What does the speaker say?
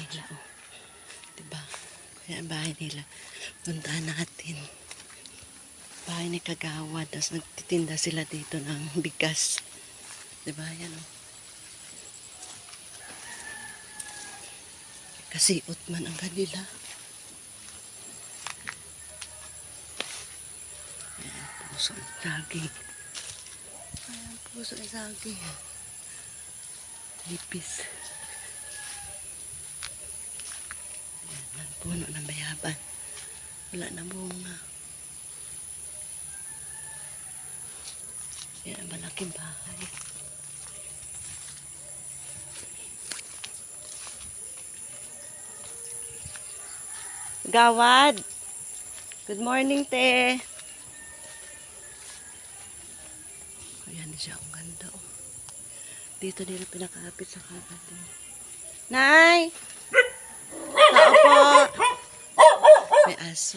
nila. Oh. Diba? Kaya ang bahay nila. Puntahan natin. Bahay ni Kagawad. Tapos nagtitinda sila dito ng bigas. Diba? Yan o. Kasiot man ang kanila. Ayan, puso ang saging. Ayan, puso ang saging. Lipis. Ayan, ang puno ng bayaban. Wala na bunga. Ayan, ang malaking bahay. Gawad! Good morning, te! Ayan siya, ang ganda. Oh. Dito nila pinakapit sa kagat. Nay! Tao po! May aso.